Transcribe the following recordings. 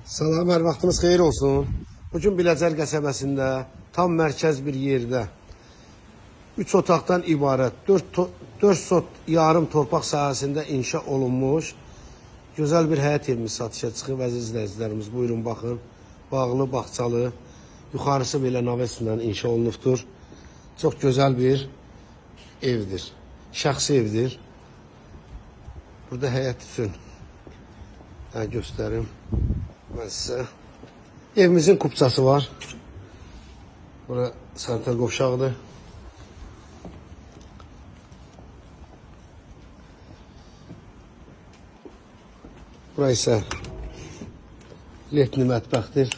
Salam, hər vaxtınız xeyir olsun. Bugün Biləcər qəsəbəsində tam mərkəz bir yerdə 3 otaqdan ibarət 4 sot yarım torpaq sahəsində inşa olunmuş gözəl bir həyət evimiz satışa çıxıb. Əziz izləyicilərimiz, buyurun baxın. Bağlı, bağçalı, yuxarısı belə navesinlə inşa olunubdur. Çox gözəl bir evdir. Şəxsi evdir. Burada həyət üçün göstərim mən sizə. Evimizin kupçası var. Bura sanitar qovşağıdır. Bura isə letni mətbəxdir.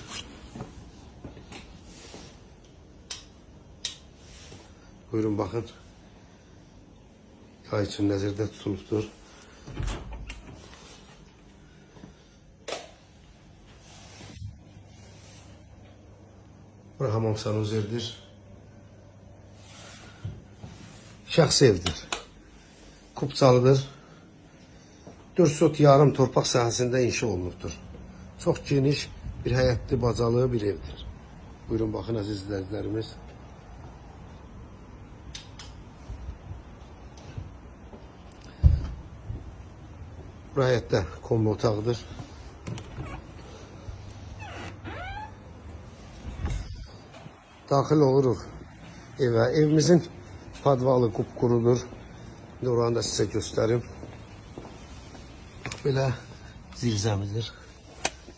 Buyurun baxın. Yay üçün nəzərdə tutulubdur. Bura hamam sanuzerdir. Şəxsi evdir. Kupçalıdır. 4 sot yarım torpaq sahəsində inşa olunubdur. Çox geniş bir həyətli, bacalı bir evdir. Buyurun baxın əziz izləyicilərimiz. Bura həyətdə kombi otağıdır. Daxil oluruq evə. Evimizin padvalı qupqurudur. Oranı da sizə göstərim. Belə zirzəmidir.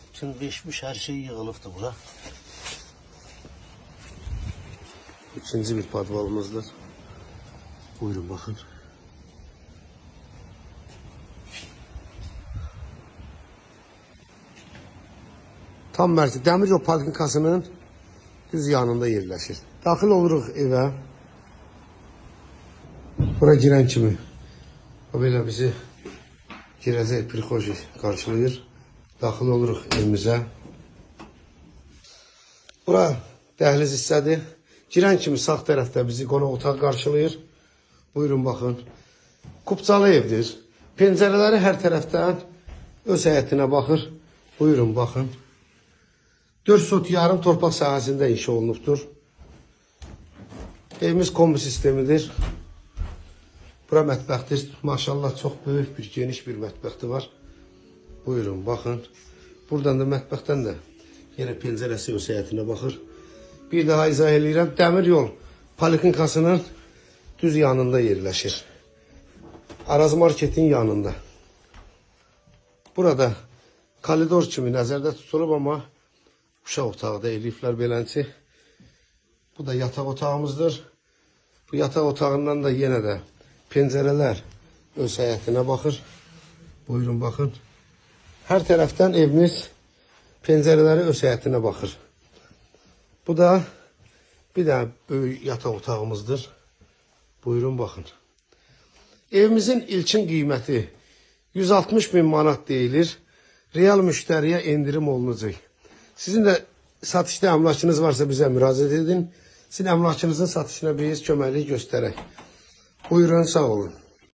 Bütün beşmiş hər şey yığılıbdır bura. İkinci bir padvalımızdır. Buyurun baxın. Tam mərkəz dəmir yol parkinkasının düz yanında yerləşir. Daxil oluruq evə. Bura girən kimi o belə bizi girəcək prixoji qarşılayır. Daxil oluruq evimizə. Bura dəhliz hissədir. Girən kimi sağ tərəfdə bizi qonaq otaq qarşılayır. Buyurun baxın. Kupçalı evdir. Pəncərələri hər tərəfdən öz həyətinə baxır. Buyurun baxın. 4 sot yarım torpaq sahəsində inşa olunubdur. Evimiz kombi sistemidir. Bura mətbəxdir. Maşallah çox böyük bir, geniş bir mətbəxti var. Buyurun, baxın. Buradan da mətbəxdən də yenə pəncərəsi öz həyətinə baxır. Bir daha izah edirəm. Dəmir yol polikinkasının düz yanında yerləşir. Araz marketin yanında. Burada koridor kimi nəzərdə tutulub, amma uşaq otağı da eləyiblər belənçi. Bu da yataq otağımızdır. Bu yataq otağından da yenə də pəncərələr öz həyətinə baxır. Buyurun baxın. Hər tərəfdən evimiz pəncərələri öz həyətinə baxır. Bu da bir də böyük yataq otağımızdır. Buyurun baxın. Evimizin ilkin qiyməti 160 bin manat deyilir. Real müştəriyə endirim olunacaq. Sizin də satışda əmlakınız varsa bizə müraciət edin. Sizin əmlakınızın satışına biz köməklik göstərək. Buyurun, sağ olun.